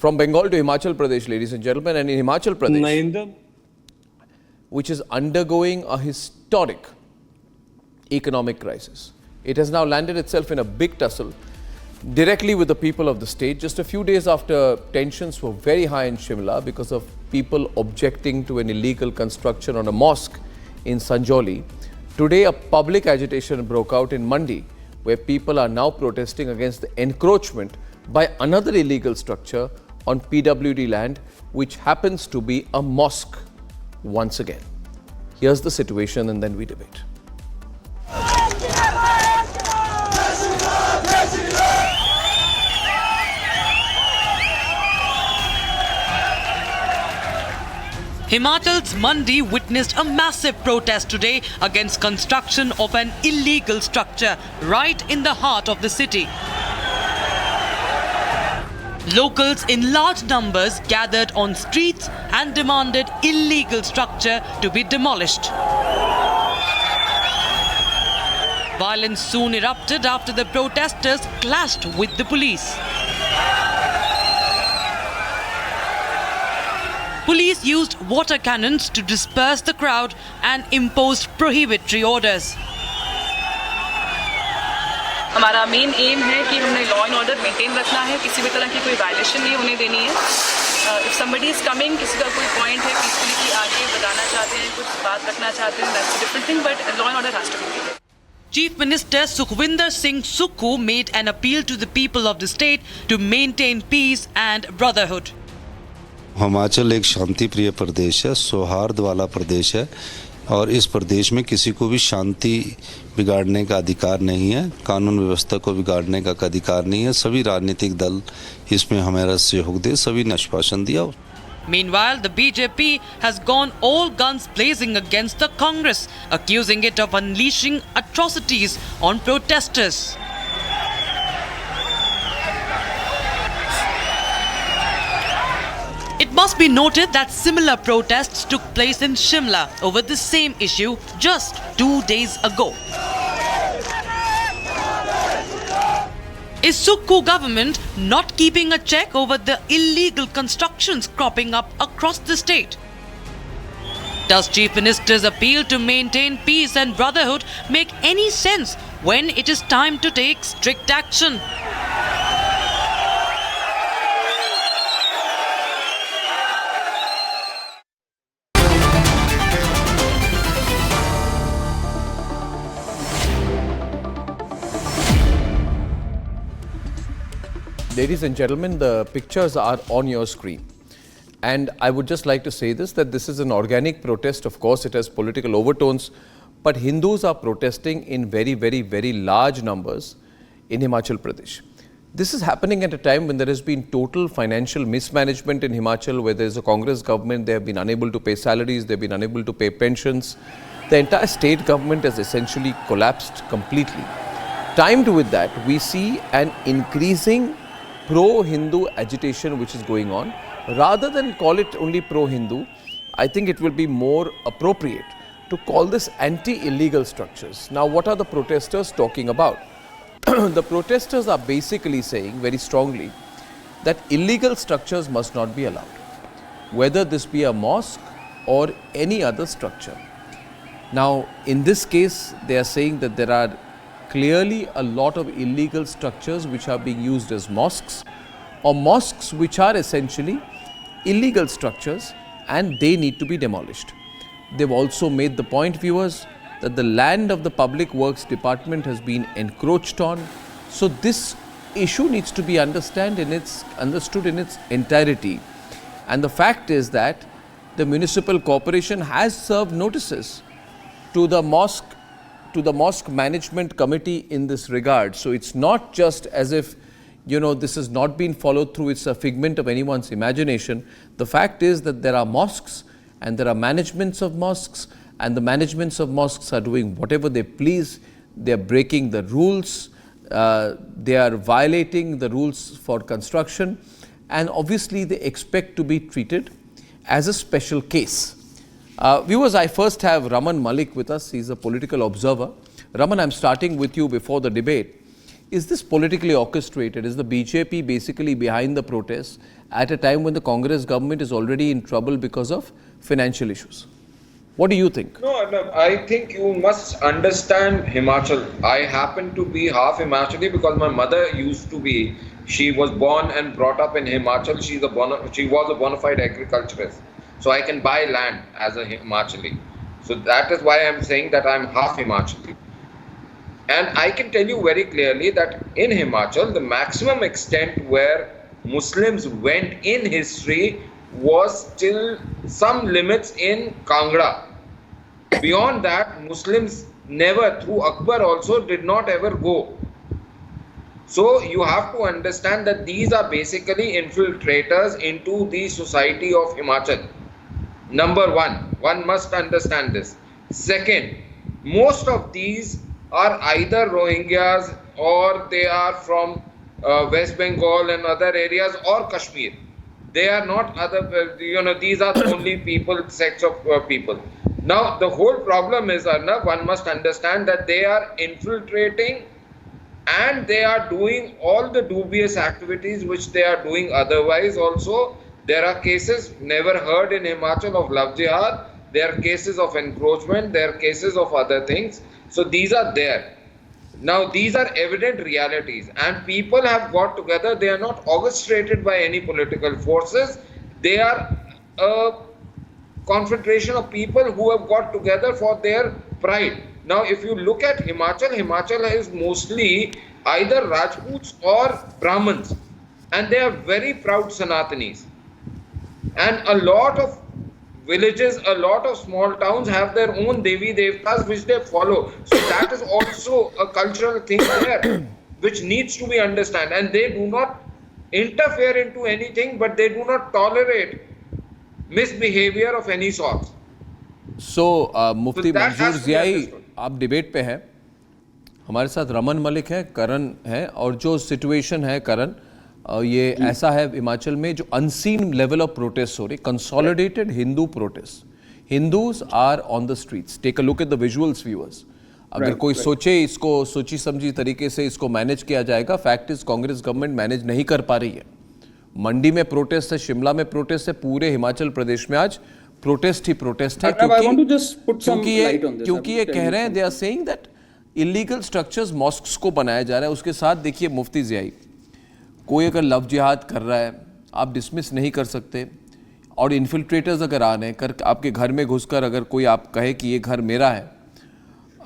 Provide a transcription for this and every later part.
From Bengal to Himachal Pradesh, ladies and gentlemen, and in Himachal Pradesh, which is undergoing a historic economic crisis. It has now landed itself in a big tussle directly with the people of the state. Just a few days after tensions were very high in Shimla because of people objecting to an illegal construction on a mosque in Sanjoli, today a public agitation broke out in Mandi, where people are now protesting against the encroachment by another illegal structure on PWD land, which happens to be a mosque once again. Here's the situation and then we debate. Himachal's Mandi witnessed a massive protest today against construction of an illegal structure right in the heart of the city. Locals in large numbers gathered on streets and demanded illegal structure to be demolished. Violence soon erupted after the protesters clashed with the police. Police used water cannons to disperse the crowd and imposed prohibitory orders. हमारा main M है कि हमने law and order maintain रखना है, किसी भी तरह की कोई वायलेशन नहीं होने देनी है. इफ समबडी इज कमिंग, किसी का कोई पॉइंट है पीसफुली कि आगे बताना चाहते हैं, कुछ बात रखना चाहते हैं, that's a different thing, but law and order has to be maintained. Chief Minister Sukhwinder Singh Sukhu made an appeal to the people of the state to maintain peace and brotherhood. Himachal एक शांति प्रिय प्रदेश है, सौहार्द वाला प्रदेश है और इस प्रदेश में किसी को भी शांति बिगाड़ने का अधिकार नहीं है, कानून व्यवस्था को बिगाड़ने का अधिकार नहीं है. सभी राजनीतिक दल इसमें हमारा सहयोग दे, सभी ने आश्वासन दिया. Meanwhile, the BJP has gone all guns blazing against the Congress, accusing it of unleashing atrocities on protesters. It must be noted that similar protests took place in Shimla over the same issue just 2 days ago. Is Sukhu government not keeping a check over the illegal constructions cropping up across the state? Does Chief Minister's appeal to maintain peace and brotherhood make any sense when it is time to take strict action? Ladies and gentlemen, the pictures are on your screen. And I would just like to say this, that this is an organic protest. Of course, it has political overtones, but Hindus are protesting in very, very, very large numbers in Himachal Pradesh. This is happening at a time when there has been total financial mismanagement in Himachal, where there is a Congress government. They have been unable to pay salaries, they have been unable to pay pensions. The entire state government has essentially collapsed completely. Timed with that, we see an increasing pro-Hindu agitation which is going on. Rather than call it only pro-Hindu, I think it will be more appropriate to call this anti-illegal structures. Now, what are the protesters talking about? The protesters are basically saying very strongly that illegal structures must not be allowed, whether this be a mosque or any other structure. Now, in this case, they are saying that there are clearly a lot of illegal structures which are being used as mosques, or mosques which are essentially illegal structures and they need to be demolished. They've also made the point, viewers, that the land of the Public Works Department has been encroached on. So this issue needs to be understood in its entirety. And the fact is that the municipal corporation has served notices to the mosque management committee in this regard. So it's not just as if, this has not been followed through, it's a figment of anyone's imagination. The fact is that there are mosques and there are managements of mosques, and the managements of mosques are doing whatever they please. They are breaking the rules, they are violating the rules for construction, and obviously they expect to be treated as a special case. Viewers, I first have Raman Malik with us. He's a political observer. Raman, I'm starting with you before the debate. Is this politically orchestrated? Is the BJP basically behind the protests at a time when the Congress government is already in trouble because of financial issues? What do you think? No, I think you must understand Himachal. I happen to be half Himachali because my mother used to be. She was born and brought up in Himachal. She was a bona fide agriculturist. So I can buy land as a Himachali. So that is why I am saying that I am half Himachali. And I can tell you very clearly that in Himachal, the maximum extent where Muslims went in history was till some limits in Kangra. Beyond that, Muslims never, through Akbar also, did not ever go. So you have to understand that these are basically infiltrators into the society of Himachal. Number one must understand this. Second, most of these are either Rohingyas or they are from West Bengal and other areas or Kashmir. They are not other, these are the only sects of people. Now, the whole problem is, Arnab, one must understand that they are infiltrating and they are doing all the dubious activities which they are doing otherwise also. There are cases never heard in Himachal of love jihad. There are cases of encroachment. There are cases of other things. So these are there. Now these are evident realities and people have got together. They are not orchestrated by any political forces. They are a confederation of people who have got together for their pride. Now if you look at Himachal, Himachal is mostly either Rajputs or Brahmins and they are very proud Sanatanis. And a lot of villages, a lot of small towns have their own Devi Devtas which they follow. So that is also a cultural thing there which needs to be understood. And they do not interfere into anything, but they do not tolerate misbehavior of any sort. So Mufti that मंजूर has to be ज़ियाई, understood. आप debate पे हैं, हमारे साथ रमन मलिक है, करण है, और जो सिचुएशन है करण, ये ऐसा है हिमाचल में जो अनसीन लेवल ऑफ प्रोटेस्ट हो रही, consolidated Hindu protest, Hindus are on the streets. Take a look at the visuals viewers. अगर कोई सोचे इसको सोची समझी तरीके से इसको मैनेज किया जाएगा, fact is Congress government manage नहीं कर पा रही है. मंडी में प्रोटेस्ट है, शिमला में प्रोटेस्ट है, पूरे हिमाचल प्रदेश में आज प्रोटेस्ट ही प्रोटेस्ट है. क्योंकि ये कह रहे हैं, they are saying that illegal structures mosques को बनाया जा रहा है. उसके साथ देखिए मुफ्ती ज़ियाई, कोई अगर लव जिहाद कर रहा है आप डिसमिस नहीं कर सकते, और इन्फिल्ट्रेटर्स अगर आ रहे हैं कर आपके घर में घुसकर अगर कोई आप कहे कि ये घर मेरा है,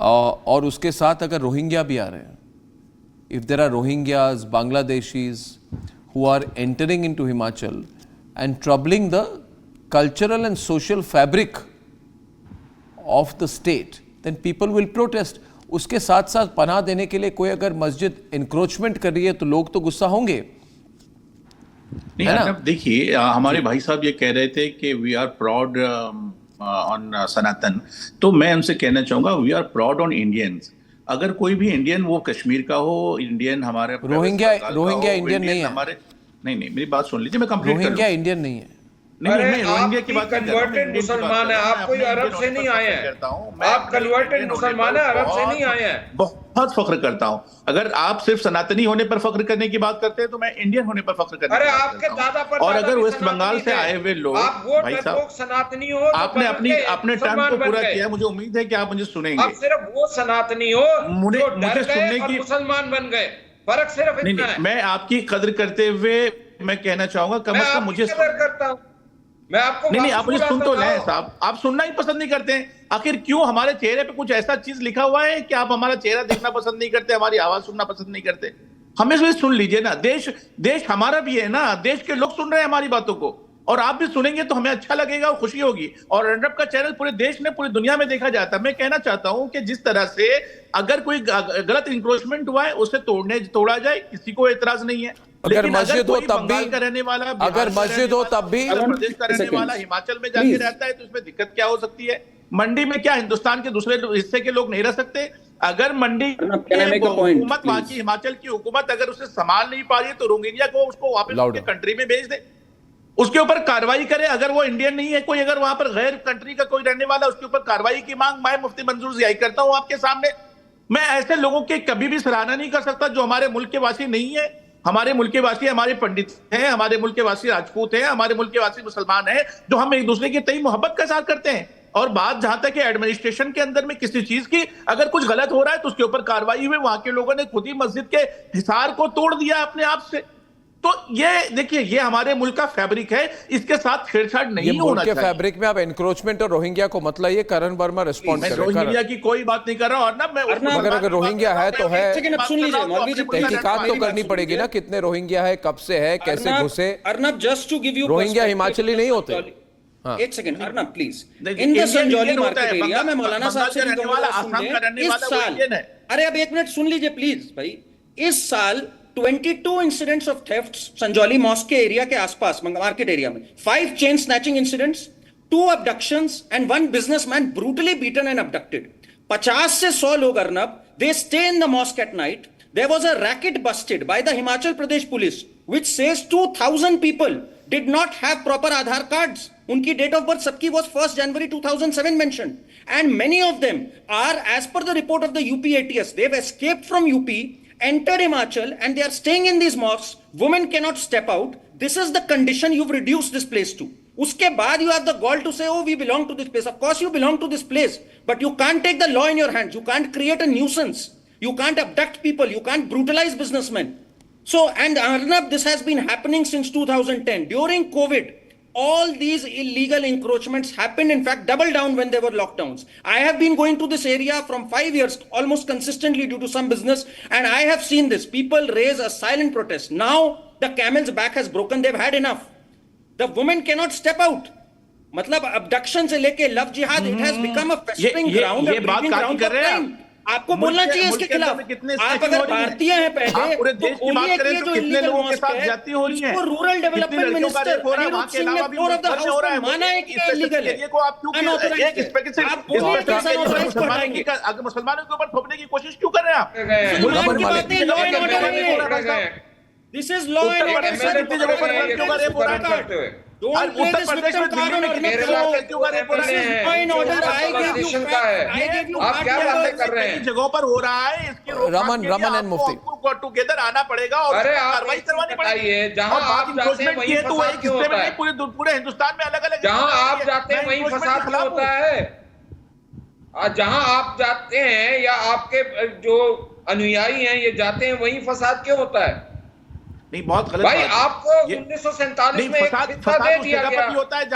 और उसके साथ अगर रोहिंग्या भी आ रहे हैं, if there are Rohingyas, Bangladeshis who are entering into Himachal and troubling the cultural and social fabric of the state, then people will protest. उसके साथ साथ पनाह देने के लिए कोई अगर मस्जिद इंक्रोचमेंट कर रही है तो लोग तो गुस्सा होंगे. नहीं अर्नब, देखिए हमारे भाई साहब ये कह रहे थे कि we are proud on Sanatan, तो मैं उनसे कहना चाहूंगा we are proud on Indians. अगर कोई भी इंडियन, वो कश्मीर का हो, इंडियन हमारे रोहिंग्या इंडियन नहीं है. हमारे नहीं मेरी बात सुन लीजिए, मैं कंप्लीट रोहिंग्या इंडियन नहीं है. नहीं, रोहिंग्या की बात कन्वर्टेड मुसलमान है, आप कोई अरब से नहीं आए हैं. आप कन्वर्टेड मुसलमान है, अरब से नहीं आए हैं. बहुत फख्र करता हूं. अगर आप सिर्फ सनातनी होने पर फख्र करने की बात करते हैं तो मैं इंडियन होने पर फख्र करता हूं. अरे आपके दादा पर, और अगर वेस्ट बंगाल से आए हुए लोग, भाई साहब सनातनी हो, आपने अपने टर्म को पूरा किया, मुझे उम्मीद है कि आप मुझे सुनेंगे. आप सिर्फ वो सनातनी हो मुझे सुनने की, मुसलमान बन गए, फर्क सिर्फ इतना है. मैं आपकी कदर करते हुए मैं कहना चाहूंगा, कम से कम मुझे करता हूं. मैं आपको नहीं आप मुझे सुन तो लें साहब. आप सुनना ही पसंद नहीं करते हैं. आखिर क्यों? हमारे चेहरे पे कुछ ऐसा चीज लिखा हुआ है कि आप हमारा चेहरा देखना पसंद नहीं करते, हमारी आवाज सुनना पसंद नहीं करते? हमें भी सुन लीजिए ना. देश हमारा भी है ना, देश के लोग सुन रहे हैं हमारी बातों को, और आप भी सुनेंगे तो हमें अच्छा लगेगा और खुशी होगी. और अर्नब का चैनल पूरे देश में, पूरी दुनिया में देखा जाता है. मैं कहना चाहता हूं कि जिस तरह से अगर कोई गलत इंक्रोचमेंट हुआ है उसे तोड़ा जाए, किसी को एतराज नहीं है. अगर मस्जिद हो तब भी, रहने वाला, अगर मस्जिद हो तब भी, प्रदेश का रहने वाला हिमाचल में जाके रहता है तो इसमें दिक्कत क्या हो सकती है? मंडी में क्या हिंदुस्तान के दूसरे हिस्से के लोग नहीं रह सकते? अगर मंडी हुकूमत, वहां की हिमाचल की हुकूमत अगर उसे संभाल नहीं पा रही है तो रोहिंग्या को उसको वापस उसके कंट्री में भेज दे, उसके ऊपर कार्रवाई करे. अगर वो इंडियन नहीं है कोई, अगर वहां पर गैर कंट्री का कोई रहने वाला, उसके ऊपर कार्रवाई की मांग मैं मुफ्ती मंजूर ज़ियाई करता हूं आपके सामने. मैं ऐसे लोगों की कभी भी सराहना नहीं कर सकता जो हमारे मुल्क के वासी नहीं है। हमारे मुल्क के वासी हमारे पंडित हैं, हमारे मुल्क के वासी राजपूत हैं, हमारे मुल्क के वासी मुसलमान हैं, जो हम एक दूसरे के तय मोहब्बत का इज़हार करते हैं। और बात जहां तक है एडमिनिस्ट्रेशन के अंदर में किसी चीज की अगर कुछ गलत हो रहा है तो उसके ऊपर कार्रवाई हुई। वहां के लोगों ने खुद ही मस्जिद के हिसार को तोड़ दिया अपने आप से। तो ये देखिए, ये हमारे मुल्क का फैब्रिक है, इसके साथ छेड़छाड़ नहीं होना चाहिए। फैब्रिक में आप एनक्रोचमेंट और रोहिंग्या को मत लाइए। करण वर्मा रिस्पॉन्ड करें। रोहिंग्या की कोई बात नहीं कर रहा। और ना मैं अगर रोहिंग्या है तो है, सुन लीजिए मौलवी जी, तहकीकात तो करनी पड़ेगी ना, कितने रोहिंग्या है, कब से है, कैसे घुसे। Arnab, just to give you, Rohingya Himachali नहीं होते। एक second Arnab please, in the Sanjauli market area में मौलाना साहब से इस साल, अरे अब एक मिनट सुन लीजिए प्लीज भाई, इस साल 22 incidents of thefts Sanjauli mosque के एरिया के आसपास मार्केट एरिया में, 5 chain snatching incidents, 2 abductions and 1 businessman brutally beaten and abducted. 50 से 100 लोग Arnab, they stay in the mosque at night. There was a racket busted by the Himachal Pradesh police which says 2000 people did not have proper Aadhaar cards. उनकी date of birth सबकी was 1st January 2007 mentioned, and many of them are, as per the report of the UP ATS, they've escaped from UP, entered Himachal, and they are staying in these mosques. Women cannot step out. This is the condition you've reduced this place to. Uske baad you have the gall to say, oh, we belong to this place. Of course you belong to this place, but you can't take the law in your hands. You can't create a nuisance. You can't abduct people. You can't brutalize businessmen. So, and Arnab, this has been happening since 2010. During COVID, all these illegal encroachments happened, in fact, double down when there were lockdowns. I have been going to this area from 5 years, almost consistently due to some business, and I have seen this. People raise a silent protest. Now, the camel's back has broken. They've had enough. The women cannot step out. मतलब abduction से लेके love jihad, it has become a festering ground, a breeding ground for crime. आपको बोलना चाहिए इसके खिलाफ। आप अगर भारतीय हैं पहले पूरे तो देश की बात करें तो कितने लोगों के साथ जाती हो रही है। इसको rural development minister Anirudh Singh ने फ्लोर ऑफ द हाउस में माना है कि इलीगल है। को आप क्यों मुसलमानों के ऊपर थोपने की कोशिश क्यों कर रहे हैं आप? मुसलमान की बातें लॉ एंड ऑर्डर है। This is law and order sir. कितनी जगह पर क्यों कर रहे हैं? उत्तर प्रदेश में दिल्ली में कितने क्यों कर रहे हैं? आप क्या बातें कर रहे हैं? जगहों पर हो रहा है, इसकी रमन एंड मुफ्ती टुगेदर आना पड़ेगा और कार्रवाई करवानी पड़ेगी। जहां आप जाते हैं वहीं फसाद क्यों होता है? पूरे हिंदुस्तान में अलग अलग जहां आप जाते हैं वहीं फसाद क्यों होता है? जहां आप जाते हैं या आपके जो अनुयायी हैं ये जाते हैं वहीं फसाद क्यों होता है? नहीं, बहुत गलत भाई। आपको 1947 में एक खिता दे दिया गया।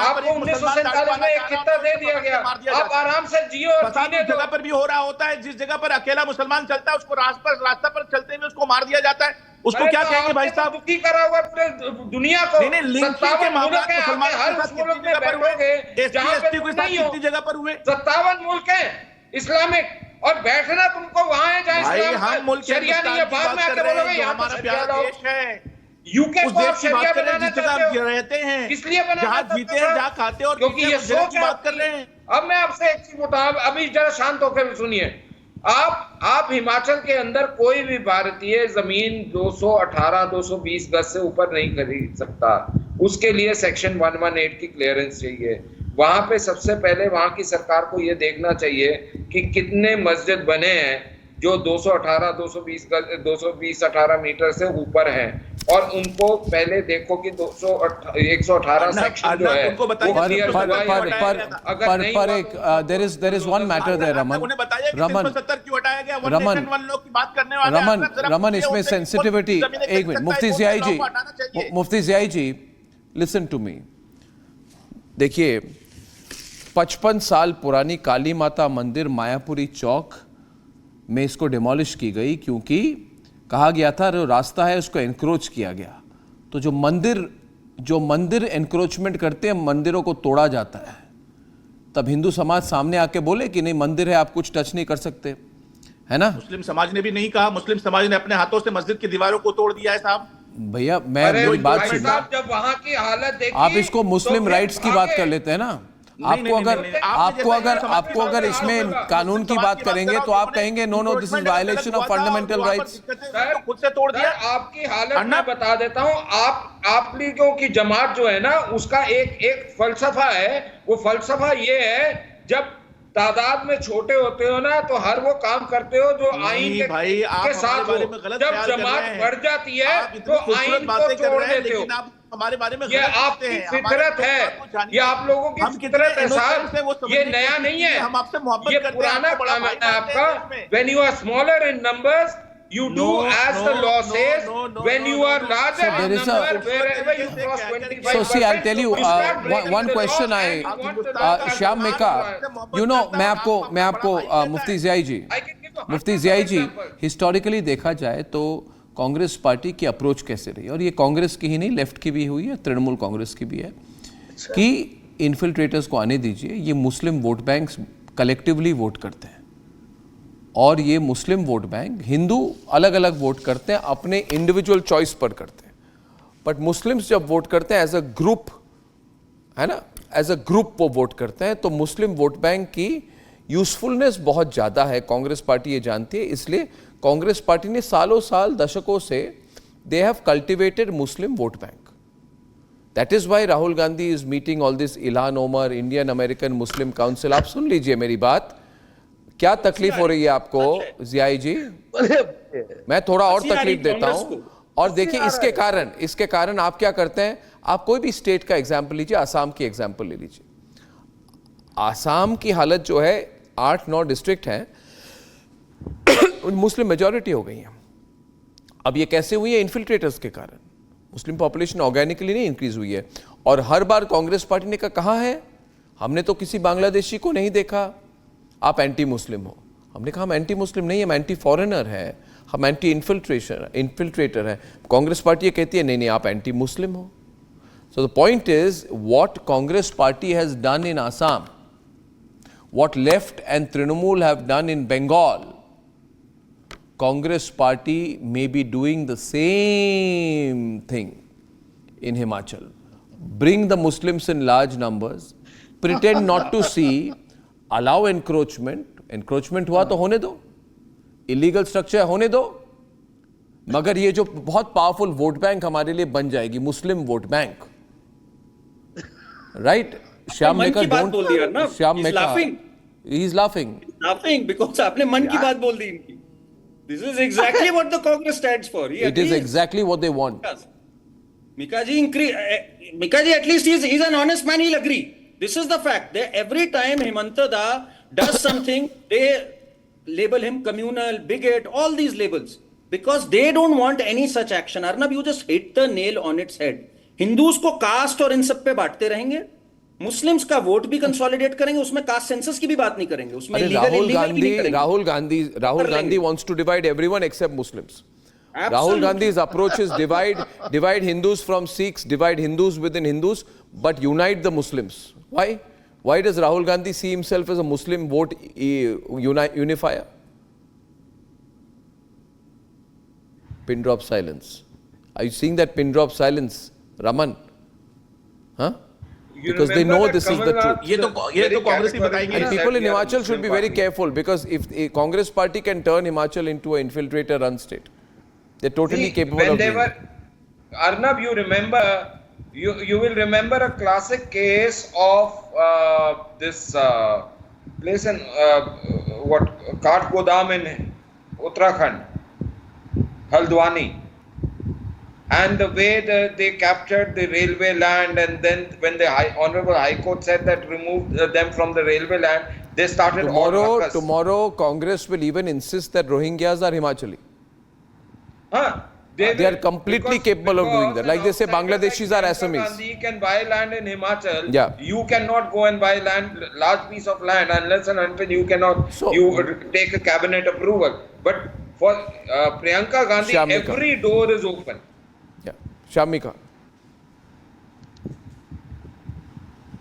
आपको 1947 में एक खिता दे दिया गया। आप आराम से जियो और जीने दो। जगह पर भी हो रहा होता है, जिस जगह पर अकेला मुसलमान चलता है उसको रास्ता पर चलते हुए उसको मार दिया जाता है। उसको क्या कहेंगे भाई साहब? दुखी करा हुआ पूरे दुनिया को। नहीं, लिंचिंग के मामले मुसलमान हर मुल्क में बैठोगे जहां पे कितनी जगह पर हुए। 57 मुल्क हैं इस्लामिक, और बैठना तुमको वहां है जहां इस्लाम शरिया नहीं है। बाद में आके बोलोगे यहाँ पर शरिया देश है। यूके को आप शरिया बनाना चाहते हो, रहते हैं इसलिए बनाना जीते हैं, जहाँ खाते हैं, और क्योंकि ये सोच बात कर रहे हैं। अब मैं आपसे एक चीज बताऊं, अभी जरा शांत होकर सुनिए। आप हिमाचल के अंदर कोई भी भारतीय जमीन 218-220 गज से ऊपर नहीं खरीद सकता। उसके लिए सेक्शन 118 की क्लियरेंस चाहिए। वहां पे सबसे पहले वहां की सरकार को यह देखना चाहिए कि कितने मस्जिद बने हैं जो 218 मीटर से ऊपर हैं, और उनको पहले देखो कि 118 सेक्शन जो है वो क्लियर हुआ है। पर एक there is one matter there Raman इसमें सेंसिटिविटी। एक minute, Mufti Ziyai ji listen to me. देखिए, 55 साल पुरानी काली माता मंदिर मायापुरी चौक में इसको डिमोलिश की गई क्योंकि कहा गया था जो रास्ता है उसको एनक्रोच किया गया। तो जो मंदिर एनक्रोचमेंट करते हैं, मंदिरों को तोड़ा जाता है। तब हिंदू समाज सामने आके बोले कि नहीं, मंदिर है, आप कुछ टच नहीं कर सकते, है ना? मुस्लिम समाज ने भी नहीं कहा। मुस्लिम समाज ने अपने हाथों से मस्जिद की दीवारों को तोड़ दिया है साहब। भैया मेरी बात सुनिए। जब वहां की हालत देखिए, आप इसको मुस्लिम राइट्स की बात कर लेते हैं ना। आपको अगर इसमें कानून की बात करेंगे तो आप कहेंगे no this is violation of fundamental rights. खुद से तोड़ दिया। आपकी हालत मैं बता देता हूं। आप लीगों की जमात जो है ना, उसका एक फलसफा है। वो फलसफा ये है, जब तादाद में छोटे होते हो ना तो हर वो काम करते हो जो आइन के साथ हो। जब जमात बढ़ जाती है तो आइन को तोड़ देते हो। हमारे बारे में ये आपकी फितरत है, ये आप लोगों की फितरत है साहब, ये नया नहीं है, हम आपसे मोहब्बत ये करते हैं, पुराना काम है आपका। When you are smaller in numbers, you do as the law says. When you are larger in number, wherever you cross 25%. So see, I'll tell you one question. Shyam Meka, you know, मैं आपको मुफ्ती ज़ियाई जी, historically देखा जाए तो Congress party की approach कैसे रही, और ये कांग्रेस की ही नहीं, लेफ्ट की भी हुई है, तृणमूल कांग्रेस की भी है, कि इन्फिल्ट्रेटर्स को आने दीजिए, ये मुस्लिम वोट बैंक कलेक्टिवली वोट करते हैं, और ये मुस्लिम वोट बैंक हिंदू अलग अलग वोट करते हैं, अपने इंडिविजुअल चॉइस पर करते हैं, बट मुस्लिम्स जब वोट करते हैं एज अ ग्रुप, है ना, एज अ ग्रुप वो वोट करते हैं, तो मुस्लिम वोट बैंक की यूजफुलनेस बहुत ज़्यादा है, कांग्रेस पार्टी ये जानती है। इसलिए कांग्रेस पार्टी ने सालों साल, दशकों से they have cultivated Muslim vote bank. That is why Rahul Gandhi is meeting all this Ilhan Omar, Indian American Muslim council. आप सुन लीजिए मेरी बात, क्या तकलीफ हो रही है आपको ज़ियाई जी, मैं थोड़ा और तकलीफ देता हूं। और देखिए इसके कारण आप क्या करते हैं, आप कोई भी स्टेट का एग्जाम्पल लीजिए, आसाम की एग्जाम्पल ले लीजिए। आसाम की हालत जो है, 8-9 डिस्ट्रिक्ट हैं, मुस्लिम मेजॉरिटी हो गई है। अब ये कैसे हुई है? इन्फिल्ट्रेटर्स के कारण। मुस्लिम पॉपुलेशन ऑर्गेनिकली नहीं इंक्रीज हुई है। और हर बार कांग्रेस पार्टी ने कहा, कहाँ है, हमने तो किसी बांग्लादेशी को नहीं देखा, आप एंटी मुस्लिम हो। हमने कहा हम एंटी मुस्लिम नहीं, हम एंटी फॉरेनर है, हम एंटी इन्फिल्ट्रेटर है। कांग्रेस पार्टी ये कहती है नहीं नहीं, आप एंटी मुस्लिम हो। So the point is, what Congress party has done in Assam, what left and Trinamool have done in Bengal, Congress party may be doing the same thing in Himachal. Bring the Muslims in large numbers, pretend not to see, allow encroachment. Encroachment हुआ तो होने दो, illegal structure होने दो, मगर ये जो बहुत पावरफुल वोट बैंक हमारे लिए बन जाएगी, Muslim vote bank, right? Shyam Meka he's laughing because आपने मन की बात बोल दी इनकी। This is exactly what the Congress stands for. It is exactly what they want. Mika ji at least he's an honest man, he'll agree. This is the fact. Every time Himanta Da does something, they label him communal, bigot, all these labels, because they don't want any such action. Arnab, you just hit the nail on its head. Hindus को cast और इन सब पे बांटते रहेंगे, Muslims का vote भी consolidate करेंगे, उसमें कास्ट सेंसस की भी बात नहीं करेंगे, उसमें Rahul Gandhi wants to divide everyone except Muslims. Absolutely. Rahul Gandhi's approach is divide Hindus from Sikhs, divide Hindus within Hindus, but unite the Muslims. Why does Rahul Gandhi see himself as a Muslim vote unifier? Pin drop silence. Are you seeing that pin drop silence, Raman? Huh? Because they know this is the truth. ये तो कांग्रेस ही बताएंगे। And people in Himachal should be very careful, because if a Congress party can turn Himachal into an infiltrator-run state, they're totally capable of doing it. Arnab, you will remember a classic case of this place in Kathgodam in Uttarakhand, Haldwani. And the way they captured the railway land, and then when the Honorable High Court said that removed them from the railway land, they started Tomorrow, Congress will even insist that Rohingyas are Himachali. They are completely capable of doing that. Like they say, Bangladeshis are Assamese. Gandhi can buy land in Himachal. Yeah. You cannot go and buy large piece of land unless and until you take a cabinet approval. But for Priyanka Gandhi, every door is open. Shyam Meka.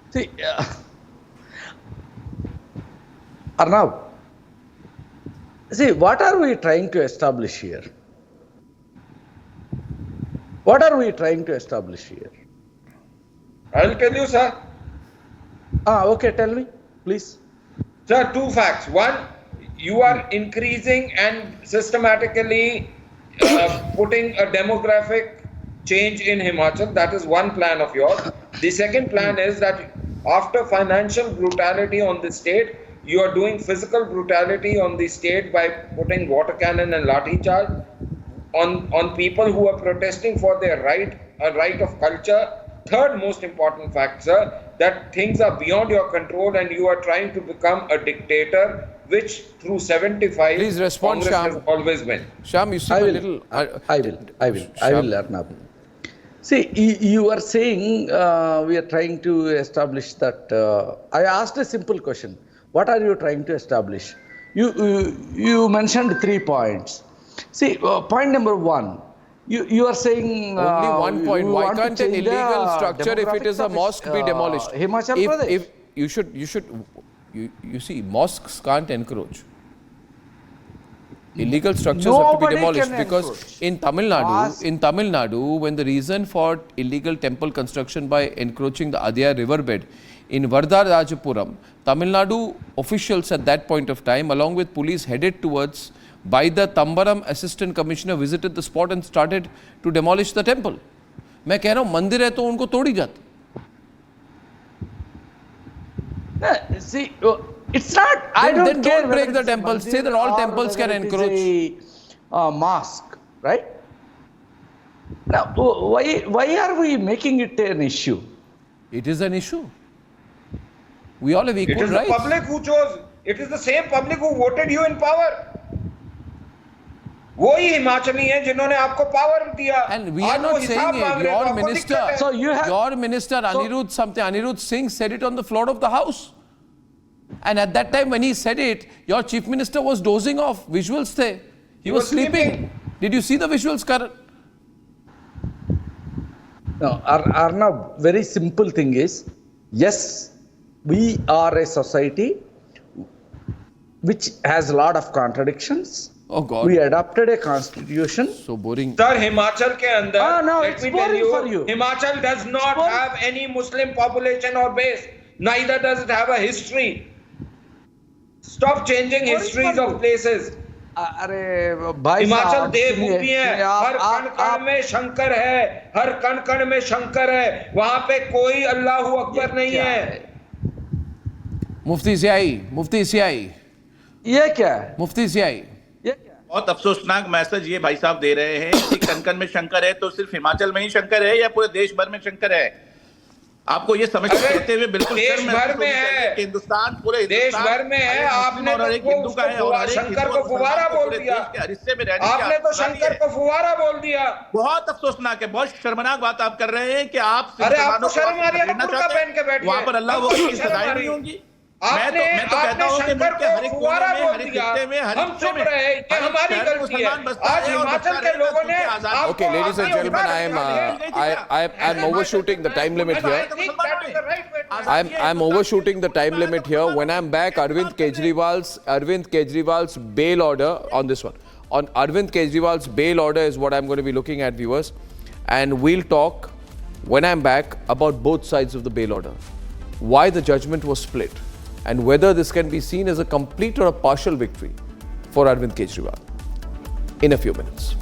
See, Arnab, see, what are we trying to establish here? What are we trying to establish here? I'll tell you, sir. Okay, tell me, please. Sir, two facts. One, you are increasing and systematically putting a demographic change in Himachal. That is one plan of yours. The second plan is that after financial brutality on the state, You are doing physical brutality on the state by putting water cannon and lathi charge on people who are protesting for their right, a right of culture. Third most important fact, sir, that things are beyond your control and you are trying to become a dictator, which through 75 Please respond, Congress Shyam. has always been. Shyam, you seem I a will. little. I will, Arnab. See, you are saying we are trying to establish that. I asked a simple question. What are you trying to establish? You mentioned 3 points. See, point number 1. You are saying Only 1 point. you Why want to can't an change the illegal structure, if it is demographics a of mosque, be demolished? Himachal Pradesh. If you see, mosques can't encroach. Illegal structures have to be Nobody demolished can because encroach. in Tamil Nadu, when the reason for illegal temple construction by encroaching the Adya riverbed in Vardarajapuram, Tamil Nadu officials at that point of time, along with police, headed towards. By the Tambaram assistant commissioner visited the spot and started to demolish the temple. मैं कह रहा हूँ मंदिर है तो उनको तोड़ी जाती. See, it's not. I don't then care don't whether break the it's temples. mandir Say that all or temples can whether it is encroach. a mosque, right? Now, why are we making it an issue? It is an issue. We all have It equal is rights. the public who chose. It is the same public who voted you in power. वही हिमाचली हैं जिन्होंने आपको power दिया. And we are not saying it. Your minister Anirudh Singh said it on the floor of the House. And at that time when he said it, your chief minister was dozing off. Visuals there. He was sleeping. Did you see the visuals, Karan? No, Arnab, very simple thing is, yes, we are a society which has a lot of contradictions. Oh God. We adopted a constitution. So boring. Sir, Himachal ke andar, No, let it's me tell boring you, for you. Himachal does not boring. have any Muslim population or base. Neither does it have a history. Stop changing Boring histories for you. of places. अरे भाई हिमाचल साहब, देवभूमि है. सुनिए, हर कण कण में शंकर है. हर कण कण में शंकर है. वहां पे कोई अल्लाह अकबर नहीं है. Mufti Siai. ये क्या है? Mufti Siai. ये क्या है? बहुत अफसोसनाक मैसेज ये भाई साहब दे रहे हैं कि कनकन में शंकर है तो सिर्फ हिमाचल में ही शंकर है या पूरे देश भर में शंकर है. आपको ये समझ करते हुए बिल्कुल देश भर में है. हिंदुस्तान पूरे देश भर में है. आपने और एक हिंदू का है और शंकर को फुवारा बोल दिया. हिस्से में रहने आपने तो शंकर को फुवारा बोल दिया. बहुत अफसोसनाक है. बहुत शर्मनाक बात आप कर रहे हैं कि आप अरे आपको शर्म आ रही है तो बुर्का पहन के बैठिए. वहां पर अल्लाह वो की सजाएं नहीं होंगी. आपने शंकर को फुवारा बोल दिया. हम चुप रहे. ये हमारी गलती है. आज हिमाचल के लोगों ने Okay, ladies and gentlemen, I'm overshooting the time limit here. I'm overshooting the time limit here. When I'm back, Arvind Kejriwal's bail order on this one. On Arvind Kejriwal's bail order is what I'm going to be looking at, viewers. And we'll talk when I'm back about both sides of the bail order. Why the judgment was split and whether this can be seen as a complete or a partial victory for Arvind Kejriwal in a few minutes.